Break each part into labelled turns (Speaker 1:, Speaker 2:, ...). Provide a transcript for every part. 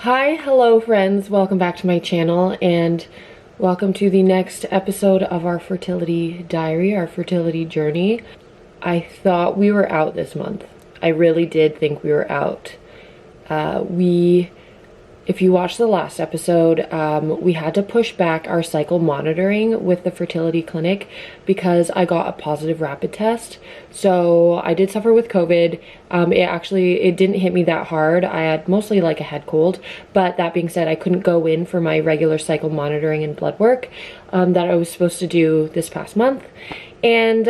Speaker 1: Hi, hello friends, welcome back to my channel and welcome to the next episode of our fertility diary, our fertility journey. I thought we were out this month. I really did think we were out. If you watched the last episode, we had to push back our cycle monitoring with the fertility clinic because I got a positive rapid test. So I did suffer with COVID. It didn't hit me that hard. I had mostly like a head cold, but that being said, I couldn't go in for my regular cycle monitoring and blood work that I was supposed to do this past month. And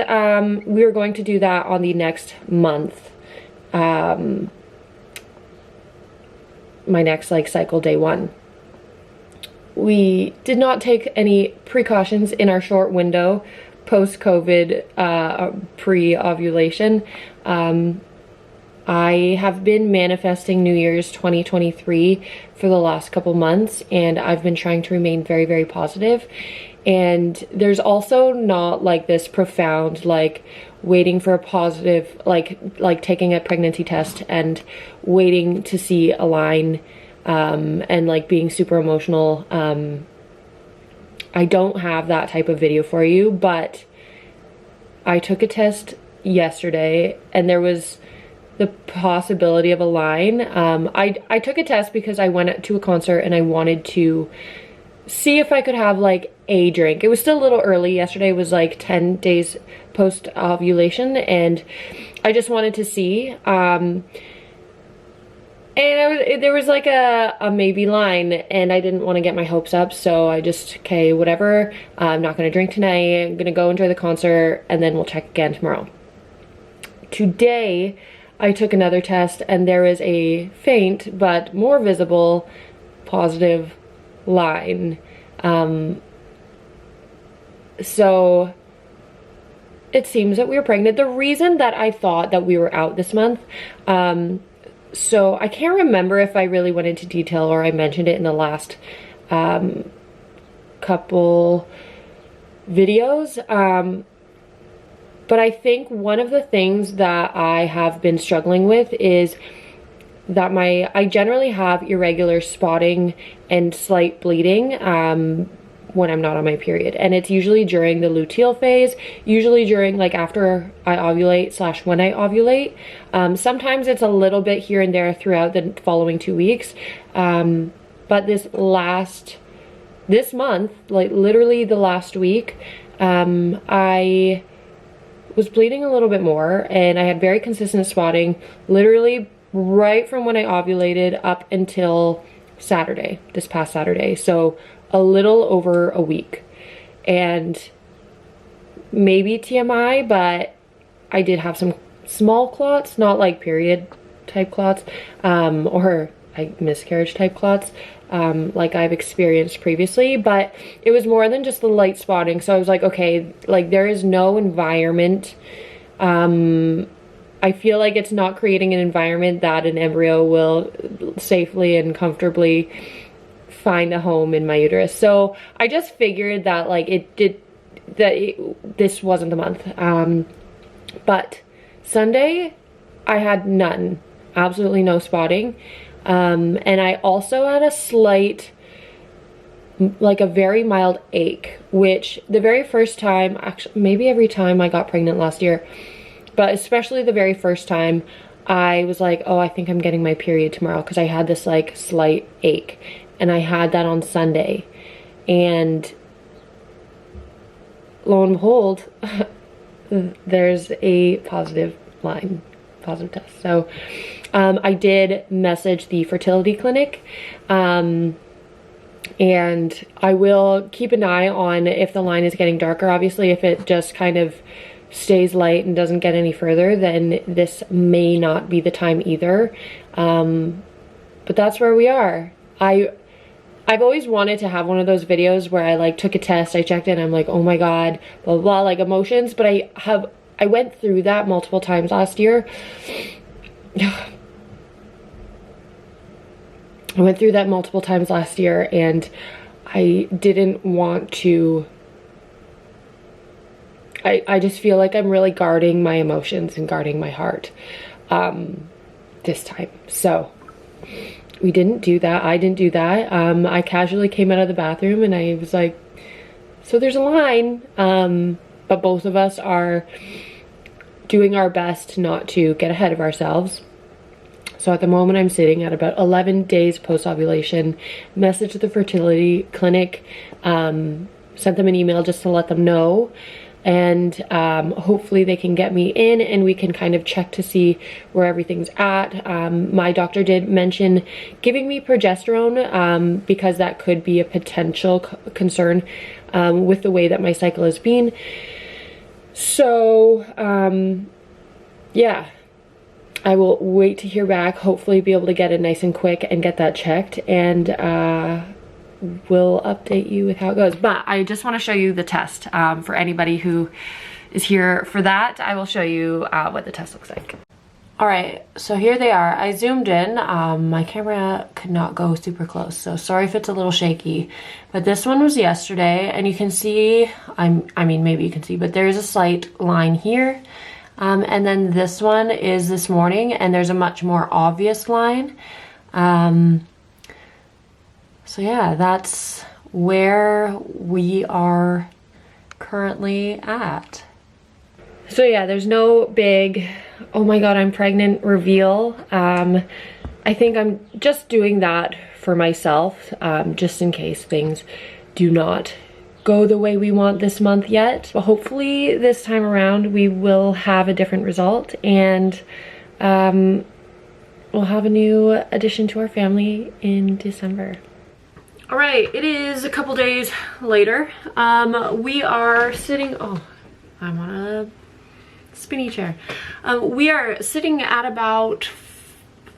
Speaker 1: we are going to do that on the next month. My next cycle day 1. We did not take any precautions in our short window post-COVID pre-ovulation. I have been manifesting New Year's 2023 for the last couple months, and I've been trying to remain very, very positive. And there's also not like this profound waiting for a positive, like taking a pregnancy test and waiting to see a line and being super emotional. I don't have that type of video for you, but I took a test yesterday and there was the possibility of a line. I took a test because I went to a concert and I wanted to see if I could have a drink. It was still a little early. Yesterday was 10 days post ovulation and I just wanted to see and there was a maybe line and I didn't want to get my hopes up, so I just, okay, whatever, I'm not gonna drink tonight, I'm gonna go enjoy the concert and then we'll check again tomorrow. Today I took another test and there is a faint but more visible positive line. So it seems that we were pregnant. The reason that I thought that we were out this month, so I can't remember if I really went into detail or I mentioned it in the last couple videos, but I think one of the things that I have been struggling with is that I generally have irregular spotting and slight bleeding when I'm not on my period, and it's usually during the luteal phase, usually during after I ovulate / when I ovulate. Sometimes it's a little bit here and there throughout the following 2 weeks, but this month, literally the last week, I was bleeding a little bit more and I had very consistent spotting literally right from when I ovulated up until Saturday, this past Saturday. So a little over a week. And maybe TMI, but I did have some small clots, not period type clots, or miscarriage type clots, like I've experienced previously, but it was more than just the light spotting. So I was like, okay, there is no environment, I feel like it's not creating an environment that an embryo will safely and comfortably find a home in my uterus. So I just figured that this wasn't the month. But Sunday I had none, absolutely no spotting. And I also had a slight, a very mild ache, which the very first time, actually maybe every time I got pregnant last year, but especially the very first time, I was like, oh, I think I'm getting my period tomorrow, because I had this slight ache, and I had that on Sunday, and lo and behold, there's a positive test. So I did message the fertility clinic, and I will keep an eye on if the line is getting darker. Obviously, if it just kind of stays light and doesn't get any further, then this may not be the time either. But that's where we are. I've always wanted to have one of those videos where I took a test, I checked it, and I'm like, oh my god, blah blah, emotions. But I went through that multiple times last year. And I didn't want to. I just feel like I'm really guarding my emotions and guarding my heart this time. So we didn't do that. I didn't do that. I casually came out of the bathroom and I was like, so there's a line. But both of us are doing our best not to get ahead of ourselves. So at the moment I'm sitting at about 11 days post-ovulation. Messaged the fertility clinic, sent them an email just to let them know. And hopefully they can get me in and we can kind of check to see where everything's at. My doctor did mention giving me progesterone because that could be a potential concern with the way that my cycle has been. So yeah, I will wait to hear back, hopefully be able to get it nice and quick and get that checked, and we'll update you with how it goes. But I just want to show you the test. For anybody who is here for that, I will show you what the test looks like. All right, so here they are. I zoomed in. My camera could not go super close, so sorry if it's a little shaky. But this one was yesterday, and you can see, I mean, maybe you can see, but there's a slight line here. And then this one is this morning, and there's a much more obvious line. So yeah, that's where we are currently at. So yeah, there's no big, oh my God, I'm pregnant reveal. I think I'm just doing that for myself, just in case things do not go the way we want this month yet. But hopefully this time around we will have a different result, and we'll have a new addition to our family in December. All right, it is a couple days later. We are sitting, oh, I'm on a spinny chair. We are sitting at about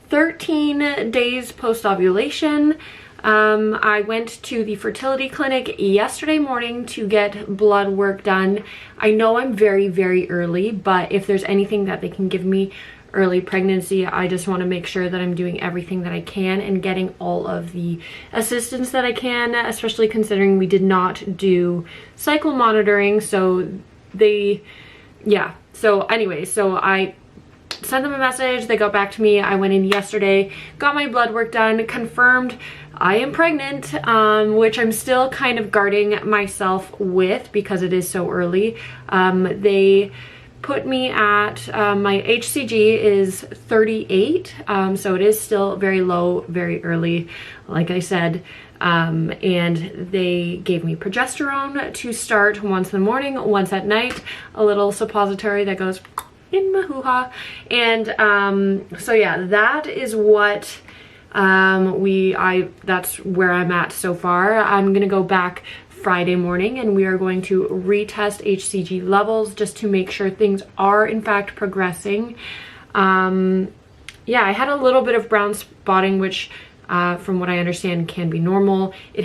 Speaker 1: 13 days post-ovulation. I went to the fertility clinic yesterday morning to get blood work done. I know I'm very, very early, but if there's anything that they can give me early pregnancy, I just want to make sure that I'm doing everything that I can and getting all of the assistance that I can, especially considering we did not do cycle monitoring. So so anyway, so I sent them a message, they got back to me. I went in yesterday, got my blood work done, confirmed I am pregnant, which I'm still kind of guarding myself with because it is so early. They put me at, my HCG is 38, so it is still very low, very early, like I said. And they gave me progesterone to start once in the morning, once at night, a little suppository that goes in my hoo-ha. And so yeah, that is what that's where I'm at so far. I'm gonna go back Friday morning and we are going to retest Hcg levels just to make sure things are in fact progressing. Yeah, I had a little bit of brown spotting, which from what I understand can be normal. It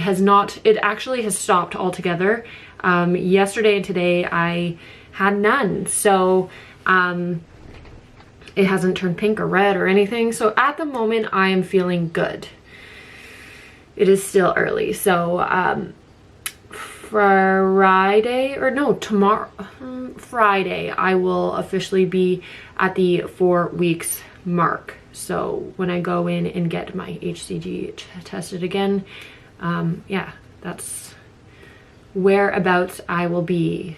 Speaker 1: actually has stopped altogether. Yesterday and today I had none, so it hasn't turned pink or red or anything. So at the moment I am feeling good. It is still early, so Friday I will officially be at the 4 weeks mark. So when I go in and get my HCG tested again, yeah, that's whereabouts I will be.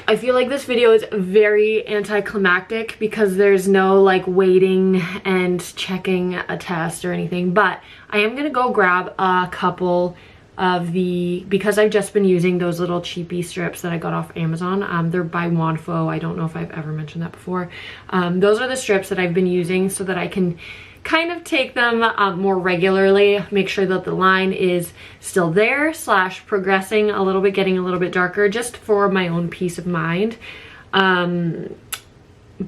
Speaker 1: I feel like this video is very anticlimactic because there's no like waiting and checking a test or anything, but I am gonna go grab a couple of because I've just been using those little cheapy strips that I got off Amazon. They're by Wanfo. I don't know if I've ever mentioned that before. Those are the strips that I've been using so that I can kind of take them more regularly, make sure that the line is still there / progressing a little bit, getting a little bit darker, just for my own peace of mind. But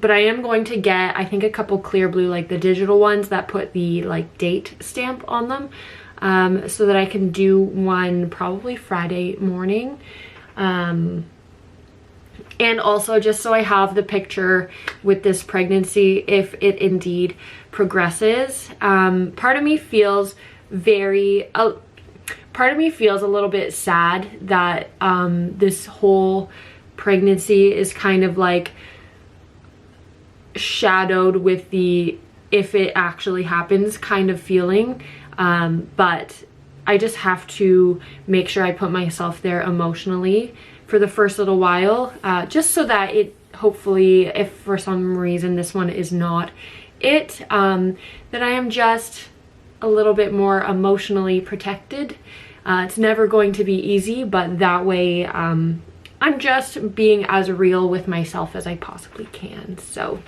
Speaker 1: I am going to get, I think, a couple clear blue, like the digital ones that put the like date stamp on them, so that I can do one probably Friday morning. And also just so I have the picture with this pregnancy if it indeed progresses. Part of me feels a little bit sad that this whole pregnancy is kind of like shadowed with the if it actually happens kind of feeling, but I just have to make sure I put myself there emotionally for the first little while, just so that it hopefully, if for some reason this one is not it, then I am just a little bit more emotionally protected. It's never going to be easy, but that way I'm just being as real with myself as I possibly can. So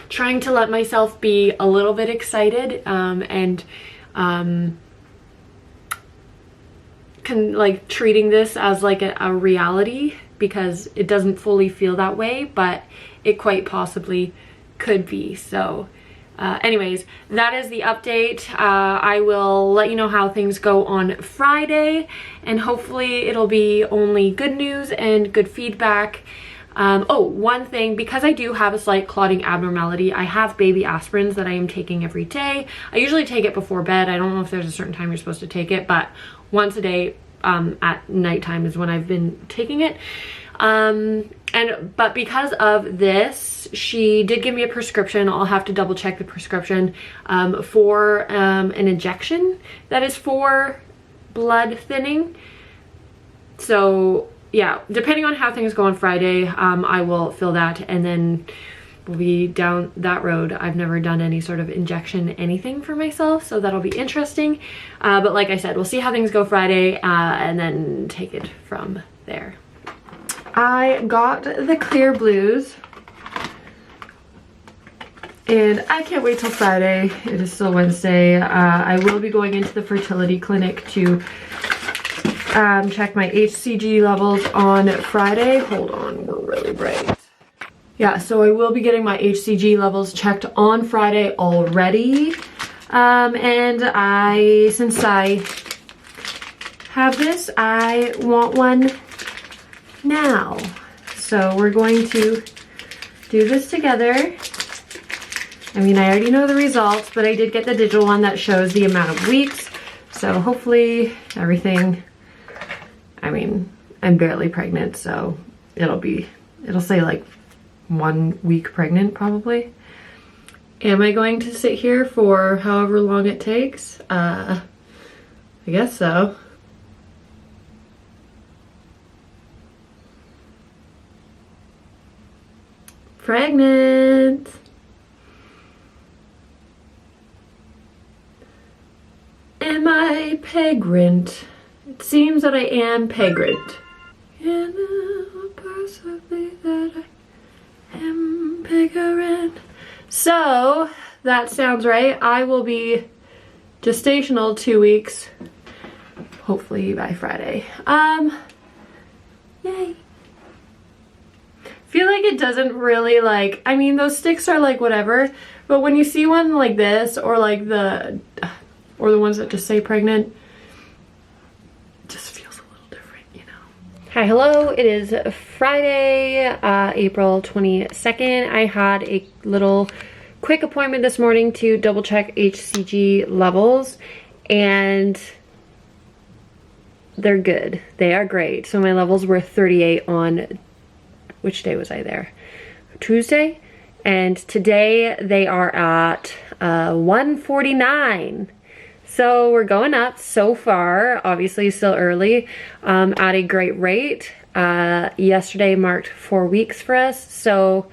Speaker 1: trying to let myself be a little bit excited, and like treating this as like a reality, because it doesn't fully feel that way, but it quite possibly could be. So anyways, that is the update. I will let you know how things go on Friday, and hopefully it'll be only good news and good feedback. Oh, one thing, because I do have a slight clotting abnormality, I have baby aspirins that I am taking every day. I usually take it before bed. I don't know if there's a certain time you're supposed to take it, but once a day at nighttime is when I've been taking it. But because of this, she did give me a prescription. I'll have to double check the prescription for an injection that is for blood thinning. So yeah, depending on how things go on Friday, I will fill that, and then we'll be down that road. I've never done any sort of injection anything for myself, so that'll be interesting. But like I said, we'll see how things go Friday, and then take it from there. I got the clear blues, and I can't wait till Friday. It is still Wednesday. I will be going into the fertility clinic to check my Hcg levels on Friday. Hold on, we're really bright. Yeah, so I will be getting my Hcg levels checked on Friday already. And since I have this, I want one now. So we're going to do this together. I mean, I already know the results, but I did get the digital one that shows the amount of weeks. So hopefully everything, I mean, I'm barely pregnant, so it'll say like 1 week pregnant probably. Am I going to sit here for however long it takes? I guess so. Pregnant. Am I pregnant? It seems that I am pregnant. And possibly that I am pregnant. So that sounds right. I will be gestational 2 weeks, hopefully by Friday. Yay. Feel like it doesn't really, like, I mean, those sticks are like whatever, but when you see one like this, or like the ones that just say pregnant, it just feels a little different, you know. Hi, hello. It is Friday, April 22nd. I had a little quick appointment this morning to double check Hcg levels, and they're good. They are great. So my levels were 38 on, which day was I there? Tuesday. And today they are at 149. So we're going up so far, obviously still early, at a great rate. Yesterday marked 4 weeks for us, so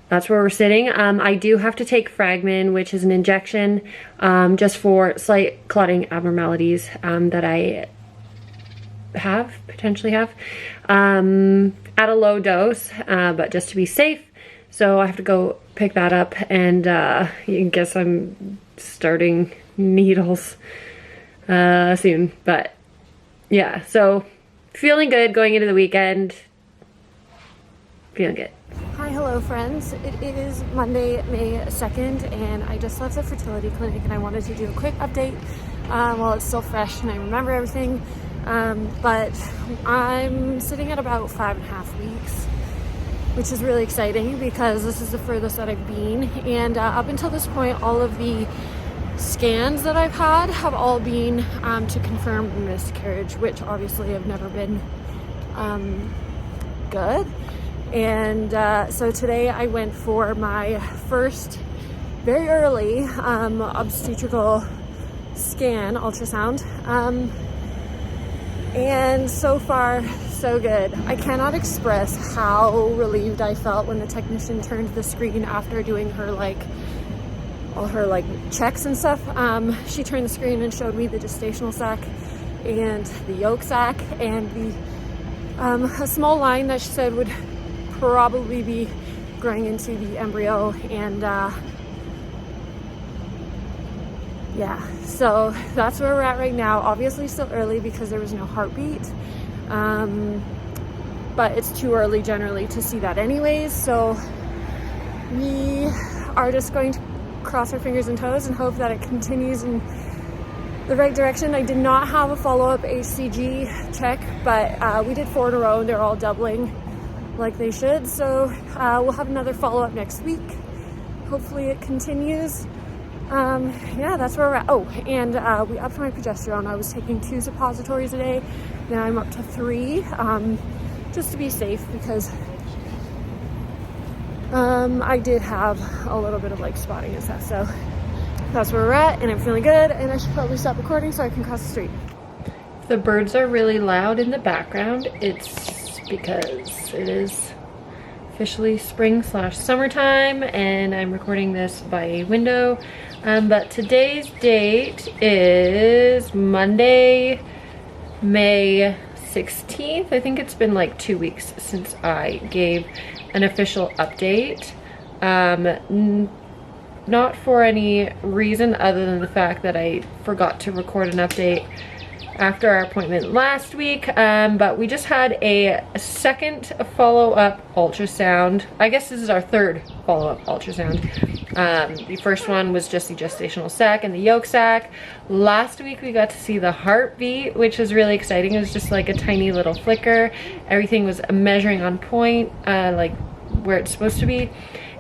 Speaker 1: that's where we're sitting. I do have to take Fragmin, which is an injection just for slight clotting abnormalities that I potentially have, at a low dose, but just to be safe. So I have to go pick that up, and I guess I'm starting needles soon. But yeah, so feeling good going into the weekend. Feeling good. Hi, hello friends. It is Monday, May 2nd, and I just left the fertility clinic, and I wanted to do a quick update while it's still fresh and I remember everything. But I'm sitting at about 5.5 weeks, which is really exciting because this is the furthest that I've been. And up until this point, all of the scans that I've had have all been to confirm miscarriage, which obviously have never been good.
Speaker 2: And so today I went for my first very early obstetrical scan, ultrasound, and so far so good. I cannot express how relieved I felt when the technician turned the screen after doing her all her checks and stuff. She turned the screen and showed me the gestational sac and the yolk sac and a small line that she said would probably be growing into the embryo. And yeah, so that's where we're at right now. Obviously still early because there was no heartbeat, but it's too early generally to see that anyways, so we are just going to cross our fingers and toes and hope that it continues in the right direction. I did not have a follow-up Hcg check, but we did 4 in a row and they're all doubling like they should, so we'll have another follow-up next week. Hopefully it continues. Yeah, that's where we're at. Oh, and we upped my progesterone. I was taking 2 suppositories a day. Now I'm up to 3, just to be safe, because I did have a little bit of spotting and stuff. So that's where we're at, and I'm feeling good, and I should probably stop recording so I can cross the street.
Speaker 1: If the birds are really loud in the background, it's because it is officially spring/summertime, and I'm recording this by a window. But today's date is Monday, May 16th. I think it's been like 2 weeks since I gave an official update. Not for any reason other than the fact that I forgot to record an update after our appointment last week, but we just had a second follow-up ultrasound. I guess this is our third follow-up ultrasound. The first one was just the gestational sac and the yolk sac. Last week we got to see the heartbeat, which was really exciting. It was just like a tiny little flicker. Everything was measuring on point, like where it's supposed to be.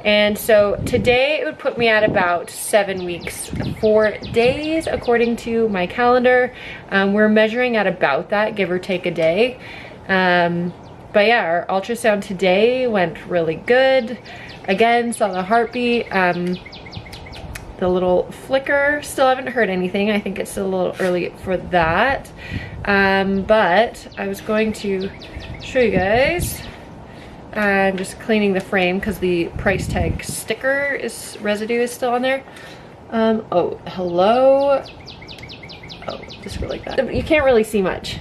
Speaker 1: And so today it would put me at about 7 weeks, 4 days, according to my calendar. We're measuring at about that, give or take a day. But yeah, our ultrasound today went really good. Again, saw the heartbeat, the little flicker. Still haven't heard anything. I think it's still a little early for that. But I was going to show you guys. I'm just cleaning the frame because the price tag sticker residue is still on there. Oh, hello. Oh, just go like that. You can't really see much.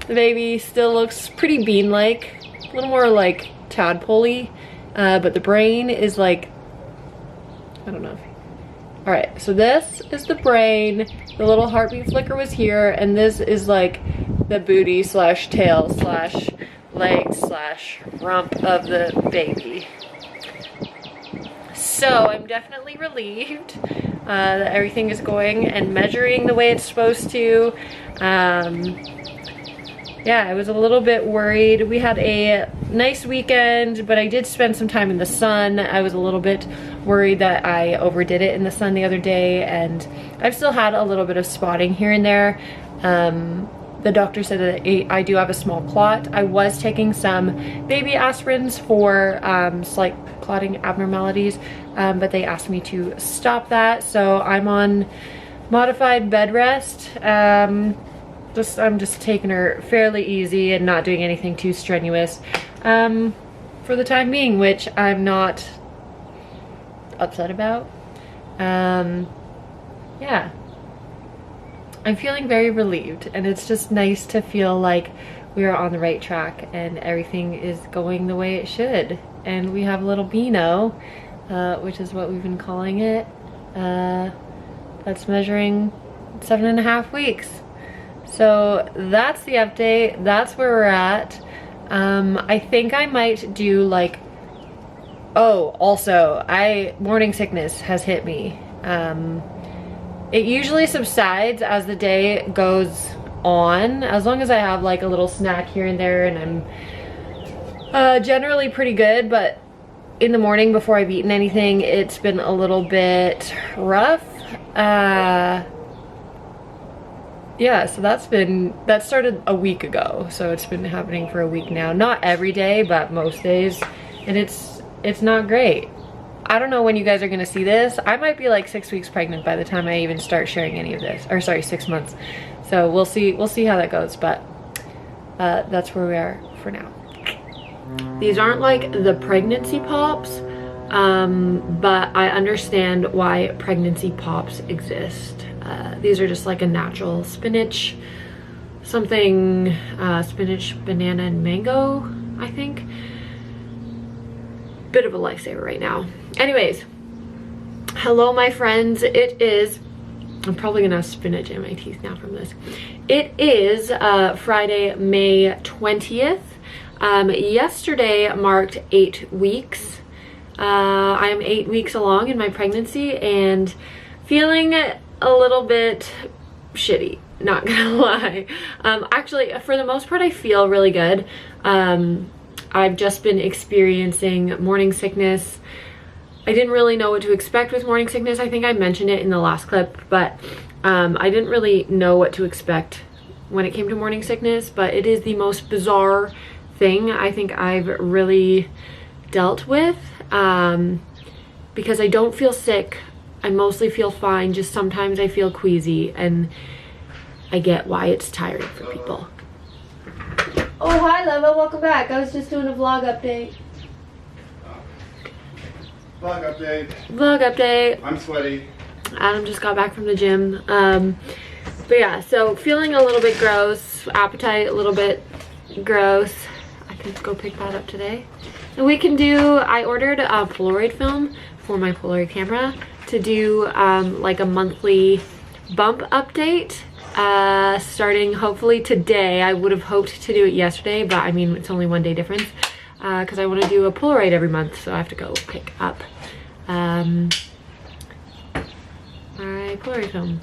Speaker 1: The baby still looks pretty bean-like, a little more like tadpole-y, but the brain is like, I don't know. All right, so this is the brain. The little heartbeat flicker was here, and this is like the booty slash tail slash leg slash rump of the baby. So I'm definitely relieved that everything is going and measuring the way it's supposed to. Yeah, I was a little bit worried. We had a nice weekend, but I did spend some time in the sun. I was a little bit worried that I overdid it in the sun the other day, and I've still had a little bit of spotting here and there. The doctor said that I do have a small clot. I was taking some baby aspirins for slight clotting abnormalities, but they asked me to stop that. So I'm on modified bed rest. I'm just taking her fairly easy and not doing anything too strenuous for the time being, which I'm not upset about. Yeah. I'm feeling very relieved, and it's just nice to feel like we are on the right track and everything is going the way it should. And we have a little Beano, which is what we've been calling it, that's measuring 7.5 weeks. So that's the update. That's where we're at. I think I might do like, oh, also, morning sickness has hit me. It usually subsides as the day goes on, as long as I have like a little snack here and there, and I'm generally pretty good. But in the morning before I've eaten anything, it's been a little bit rough. yeah, so that started a week ago. So it's been happening for a week now. Not every day, but most days. And it's not great. I don't know when you guys are gonna see this. I might be like 6 weeks pregnant by the time I even start sharing any of this. Or sorry, 6 months. So we'll see how that goes, but that's where we are for now. These aren't like the pregnancy pops, but I understand why pregnancy pops exist. These are just like a natural spinach, something, spinach, banana, and mango, I think. Bit of a lifesaver right now. Anyways, hello my friends. It is, I'm probably gonna have spinach in my teeth now from this. It is Friday, May 20th. Yesterday marked 8 weeks. I am 8 weeks along in my pregnancy and feeling a little bit shitty, not gonna lie. Actually, for the most part, I feel really good. I've just been experiencing morning sickness. I didn't really know what to expect with morning sickness. I think I mentioned it in the last clip, but I didn't really know what to expect when it came to morning sickness, but it is the most bizarre thing I think I've really dealt with, because I don't feel sick. I mostly feel fine, just sometimes I feel queasy, and I get why it's tiring for people. Oh, hi Leva, welcome back. I was just doing a vlog update.
Speaker 3: Vlog update.
Speaker 1: Vlog update.
Speaker 3: I'm sweaty.
Speaker 1: Adam just got back from the gym. But yeah, so feeling a little bit gross, appetite a little bit gross. I can go pick that up today. And we can do, I ordered a Polaroid film for my Polaroid camera to do like a monthly bump update. Starting hopefully today. I would have hoped to do it yesterday, but I mean, it's only 1 day difference, because I want to do a Polaroid every month, so I have to go pick up my Polaroid film.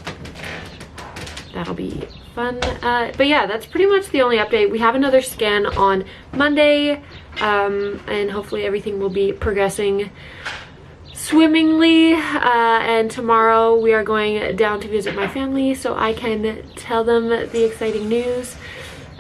Speaker 1: That'll be fun. But yeah, that's pretty much the only update. We have another scan on Monday, and hopefully everything will be progressing swimmingly, and tomorrow we are going down to visit my family so I can tell them the exciting news.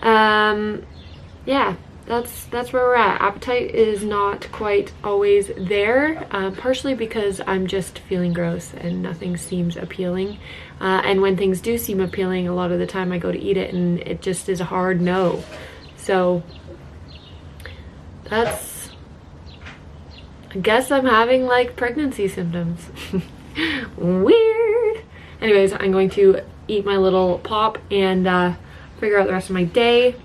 Speaker 1: Yeah, that's where we're at. Appetite is not quite always there, partially because I'm just feeling gross and nothing seems appealing, and when things do seem appealing, a lot of the time I go to eat it and it just is a hard no. So that's, I guess I'm having like pregnancy symptoms. Weird. Anyways, I'm going to eat my little pop and figure out the rest of my day,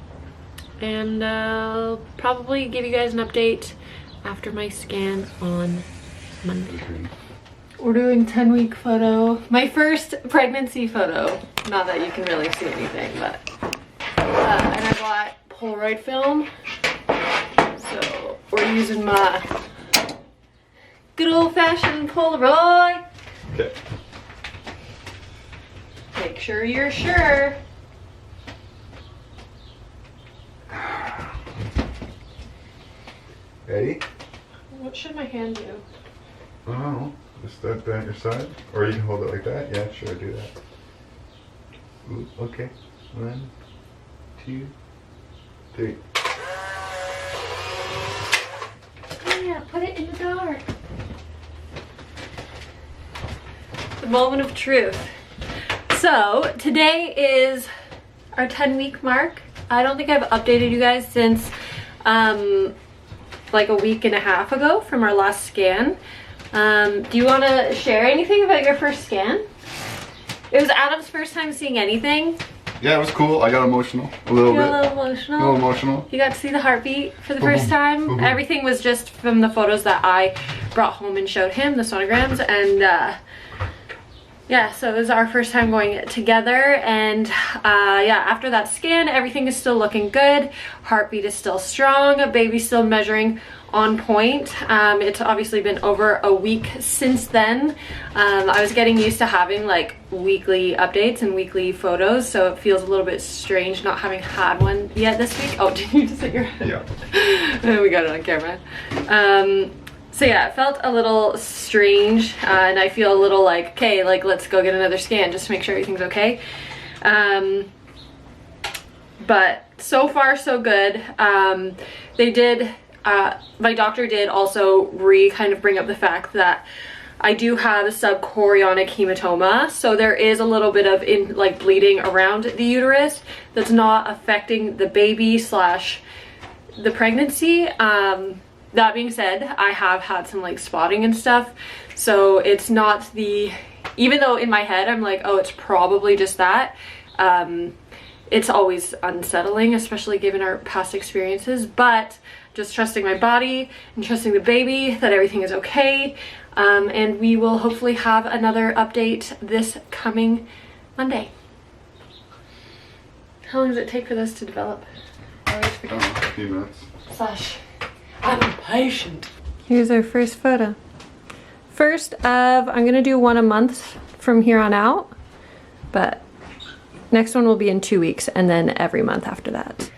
Speaker 1: and I'll probably give you guys an update after my scan on Monday. We're doing 10-week photo. My first pregnancy photo. Not that you can really see anything, but and I bought Polaroid film. So we're using my good old-fashioned Polaroid.
Speaker 3: Okay.
Speaker 1: Make sure you're sure.
Speaker 3: Ready?
Speaker 1: What should my hand do?
Speaker 3: Oh, just that down your side? Or you can hold it like that? Yeah, sure, do that. Ooh, okay. 1, 2, 3.
Speaker 1: Yeah, put it in the dark. The moment of truth. So today is our 10-week mark. I don't think I've updated you guys since like a week and a half ago from our last scan. Do you want to share anything about your first scan? It was Adam's first time seeing anything.
Speaker 3: Yeah, it was cool. I got emotional a little bit.
Speaker 1: A little emotional.
Speaker 3: A little emotional.
Speaker 1: You got to see the heartbeat for the first time. Everything was just from the photos that I brought home and showed him, the sonograms, and yeah, so it was our first time going together, and yeah, after that scan, everything is still looking good. Heartbeat is still strong. Baby's still measuring on point. It's obviously been over a week since then. I was getting used to having like weekly updates and weekly photos, so it feels a little bit strange not having had one yet this week. Oh, did you just hit your head?
Speaker 3: Yeah.
Speaker 1: We got it on camera. So yeah, it felt a little strange, and I feel a little like, okay, like let's go get another scan just to make sure everything's okay. But so far so good. They did, my doctor did also kind of bring up the fact that I do have a subchorionic hematoma, so there is a little bit of like bleeding around the uterus that's not affecting the baby slash the pregnancy. That being said, I have had some like spotting and stuff, so it's not even though in my head I'm like, oh, it's probably just that. It's always unsettling, especially given our past experiences, but just trusting my body and trusting the baby that everything is okay. And we will hopefully have another update this coming Monday. How long does it take for this to develop? I always forget.
Speaker 3: A few minutes.
Speaker 1: I'm impatient.
Speaker 2: Here's our first photo. First of, I'm gonna do one a month from here on out, but next one will be in 2 weeks and then every month after that.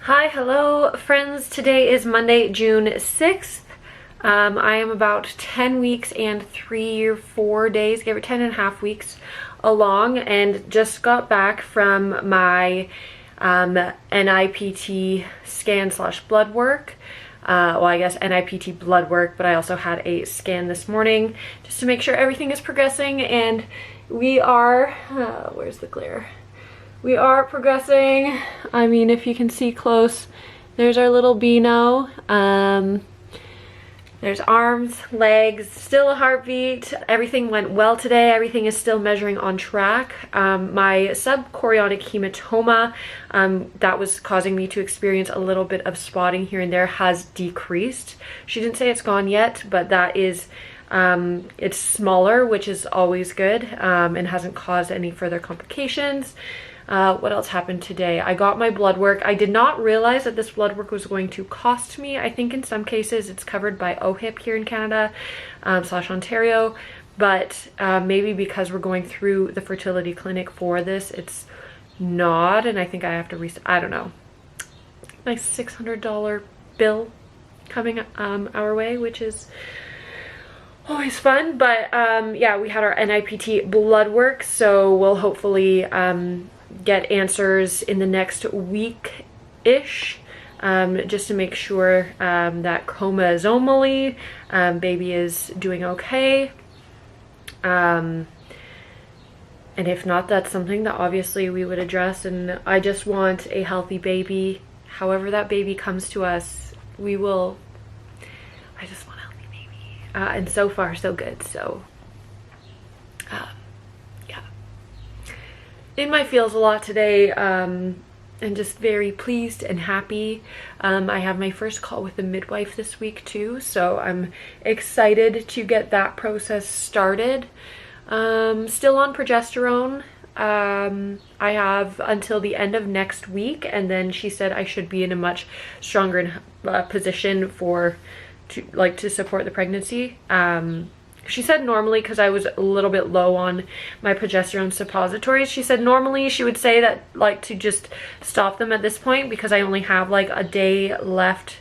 Speaker 1: Hi, hello friends. Today is Monday, June 6th. I am about 10 weeks and 3 or 4 days, give or 10 and a half weeks along, and just got back from my NIPT scan slash blood work. Well, I guess NIPT blood work, but I also had a scan this morning just to make sure everything is progressing, and we are, where's the glare? We are progressing. I mean, if you can see close, there's our little Beano. There's arms, legs, still a heartbeat. Everything went well today. Everything is still measuring on track. My subchorionic hematoma that was causing me to experience a little bit of spotting here and there has decreased. She didn't say it's gone yet, but that is, it's smaller, which is always good, and hasn't caused any further complications. What else happened today? I got my blood work. I did not realize that this blood work was going to cost me. I think in some cases it's covered by OHIP here in Canada slash Ontario, but maybe because we're going through the fertility clinic for this, it's not, and I think I have to I don't know. Nice $600 bill coming our way, which is always fun. But yeah, we had our NIPT blood work, so we'll hopefully get answers in the next week-ish, just to make sure that chromosomally baby is doing okay. And if not, that's something that obviously we would address, and I just want a healthy baby. However that baby comes to us, I just want a healthy baby. And so far so good, so yeah. In my feels a lot today, and just very pleased and happy. I have my first call with the midwife this week too, so I'm excited to get that process started. Still on progesterone. I have until the end of next week, and then she said I should be in a much stronger position to support the pregnancy. She said normally, because I was a little bit low on my progesterone suppositories, she said normally she would say that like to just stop them at this point because I only have like a day left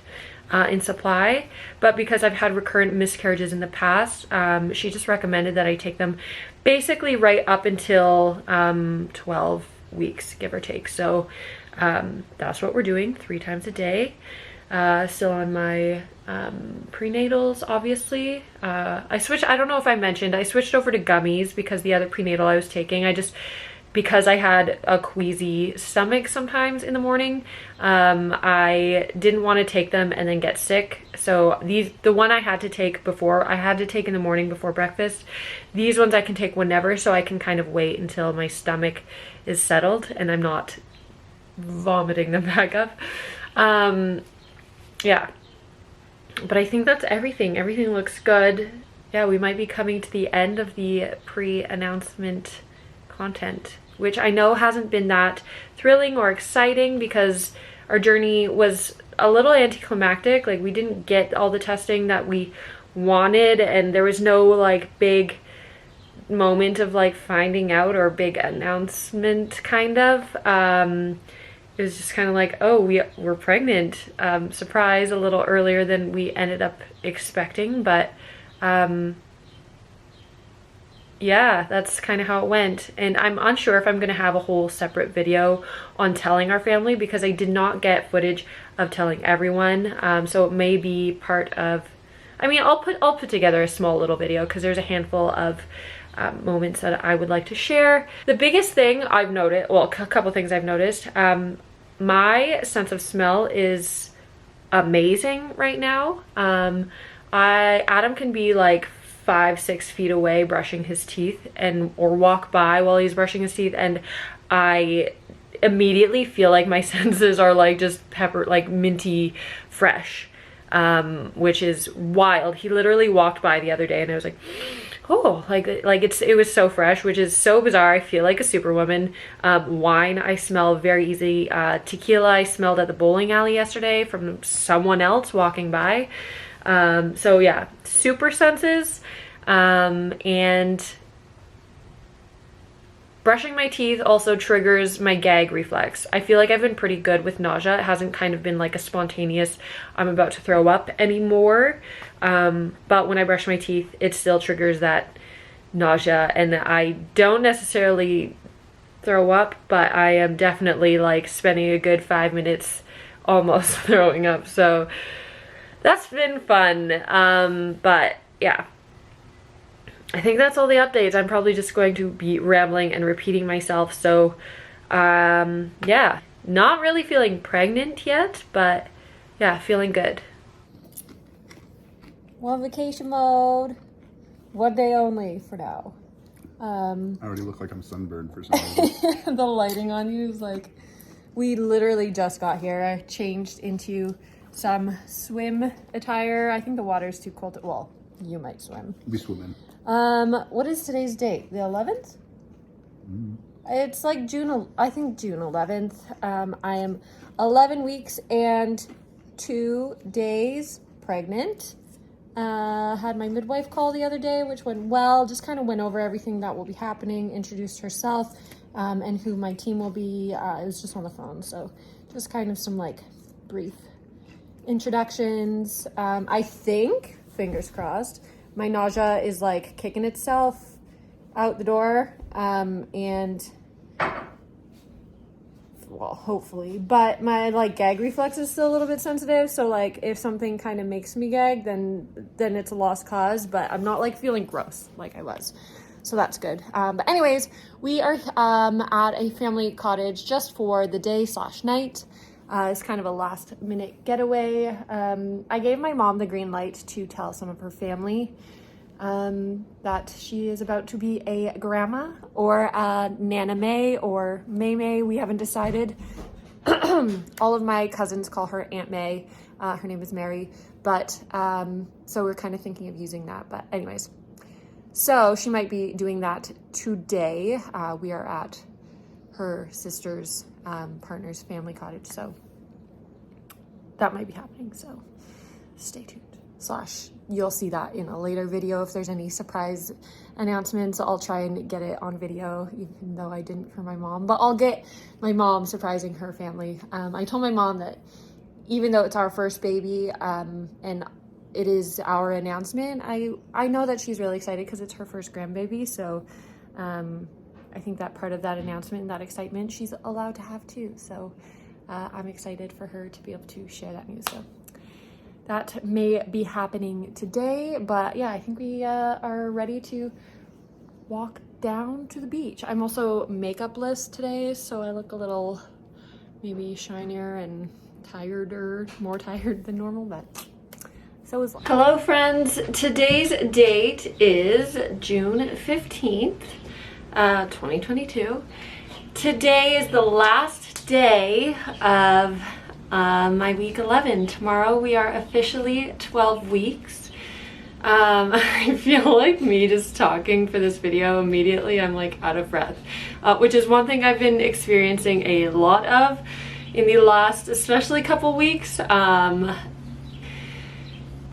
Speaker 1: in supply. But because I've had recurrent miscarriages in the past, she just recommended that I take them basically right up until 12 weeks, give or take. So that's what we're doing, 3 times a day. Still on my prenatals, obviously. I don't know if I mentioned, I switched over to gummies because the other prenatal I was taking, because I had a queasy stomach sometimes in the morning, I didn't want to take them and then get sick. So the one I had to take in the morning before breakfast. These ones I can take whenever, so I can kind of wait until my stomach is settled and I'm not vomiting them back up. Yeah, but I think that's everything. Everything looks good. Yeah, we might be coming to the end of the pre-announcement content, which I know hasn't been that thrilling or exciting because our journey was a little anticlimactic. Like, we didn't get all the testing that we wanted, and there was no like big moment of like finding out or big announcement kind of. It was just kind of like, oh, we're pregnant. Surprise, a little earlier than we ended up expecting, but yeah, that's kind of how it went. And I'm unsure if I'm going to have a whole separate video on telling our family, because I did not get footage of telling everyone. So it may be part of, I mean, I'll put together a small little video, because there's a handful of moments that I would like to share. The biggest thing I've noticed, well, a couple things I've noticed, my sense of smell is amazing right now. Adam can be like 5-6 feet away brushing his teeth, or walk by while he's brushing his teeth, and I immediately feel like my senses are like just like minty fresh, which is wild. He literally walked by the other day and I was like, oh, it was so fresh, which is so bizarre. I feel like a superwoman. Wine, I smell very easy. Tequila, I smelled at the bowling alley yesterday from someone else walking by. So yeah, super senses. And brushing my teeth also triggers my gag reflex. I feel like I've been pretty good with nausea. It hasn't kind of been like a spontaneous, I'm about to throw up anymore. But when I brush my teeth, it still triggers that nausea, and I don't necessarily throw up, but I am definitely like spending a good 5 minutes almost throwing up. So that's been fun. But yeah, I think that's all the updates. I'm probably just going to be rambling and repeating myself. So yeah, not really feeling pregnant yet, but yeah, feeling good.
Speaker 2: One vacation mode. 1 day only for now.
Speaker 3: I already look like I'm sunburned for some reason.
Speaker 2: The lighting on you is like, we literally just got here. I changed into some swim attire. I think the water's too cold to, well, you might swim.
Speaker 3: We swim in.
Speaker 2: What is today's date? The 11th? It's like I think June 11th. I am 11 weeks and 2 days pregnant. Had my midwife call the other day, which went well. Just kind of went over everything that will be happening, introduced herself, and who my team will be. It was just on the phone, so just kind of some like brief introductions. I think, fingers crossed, my nausea is like kicking itself out the door, and well, hopefully, but my like gag reflex is still a little bit sensitive, so like if something kind of makes me gag, then it's a lost cause, but I'm not like feeling gross like I was, so that's good. But anyways, we are at a family cottage just for the day/night. It's kind of a last minute getaway. I gave my mom the green light to tell some of her family that she is about to be a grandma or a Nana May or May May. We haven't decided. All of my cousins call her Aunt May. Her name is Mary, but so we're kind of thinking of using that. But anyways, so she might be doing that today. We are at her sister's partner's family cottage, so that might be happening, so stay tuned. You'll see that in a later video. If there's any surprise announcements, I'll try and get it on video, even though I didn't for my mom, but I'll get my mom surprising her family. I told my mom that even though it's our first baby, and it is our announcement, I know that she's really excited because it's her first grandbaby, so I think that part of that announcement and that excitement she's allowed to have too. So I'm excited for her to be able to share that news. So that may be happening today, but yeah, I think we are ready to walk down to the beach. I'm also makeupless today, so I look a little maybe shinier and more tired than normal, but so is life.
Speaker 1: Hello friends, today's date is June 15th. 2022. Today is the last day of my week 11. Tomorrow we are officially 12 weeks. I feel like me just talking for this video immediately I'm like out of breath, which is one thing I've been experiencing a lot of in the last especially couple weeks,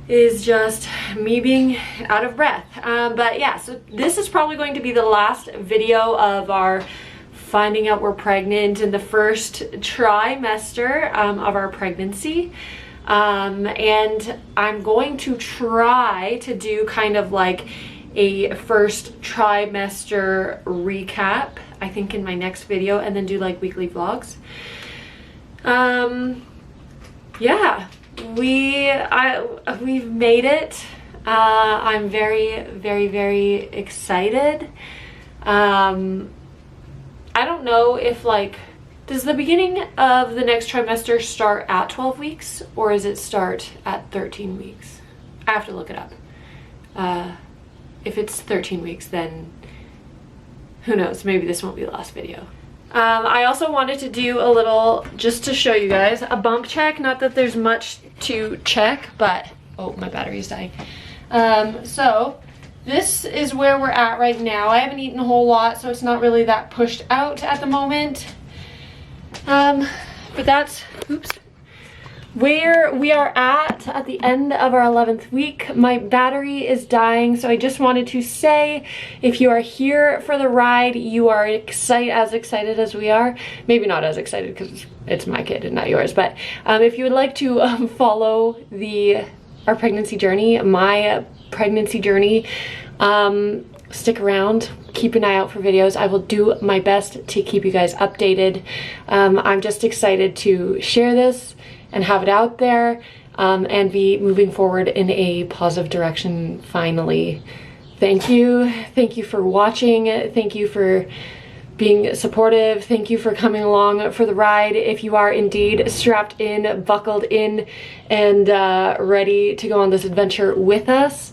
Speaker 1: is just me being out of breath. But yeah, so this is probably going to be the last video of our finding out we're pregnant in the first trimester of our pregnancy. And I'm going to try to do kind of like a first trimester recap, I think, in my next video, and then do like weekly vlogs. Yeah, we've made it. I'm very, very, very excited. I don't know if like, does the beginning of the next trimester start at 12 weeks or does it start at 13 weeks? I have to look it up. If it's 13 weeks, then who knows, maybe this won't be the last video. I also wanted to do a little, just to show you guys, a bump check. Not that there's much to check, but, oh, my battery's dying. So this is where we're at right now. I haven't eaten a whole lot, so it's not really that pushed out at the moment. But that's, oops, where we are at the end of our 11th week. My battery is dying, so I just wanted to say, if you are here for the ride, you are as excited as we are. Maybe not as excited because it's my kid and not yours, but if you would like to follow our pregnancy journey, my pregnancy journey, stick around, keep an eye out for videos. I will do my best to keep you guys updated. I'm just excited to share this and have it out there, and be moving forward in a positive direction finally. Thank you for watching. Thank you for being supportive. Thank you for coming along for the ride. If you are indeed strapped in, buckled in, and ready to go on this adventure with us.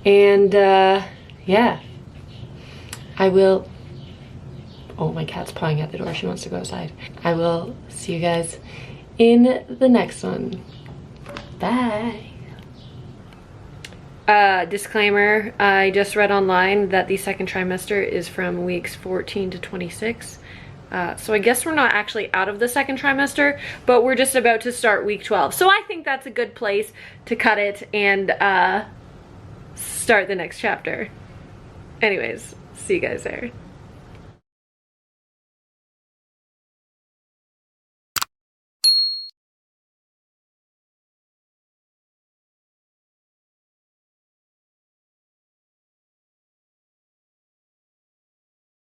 Speaker 1: And yeah, I will, oh, my cat's pawing at the door. She wants to go outside. I will see you guys in the next one. Bye. Disclaimer, I just read online that the second trimester is from weeks 14 to 26. So I guess we're not actually out of the second trimester, but we're just about to start week 12. So I think that's a good place to cut it and start the next chapter. Anyways, see you guys there.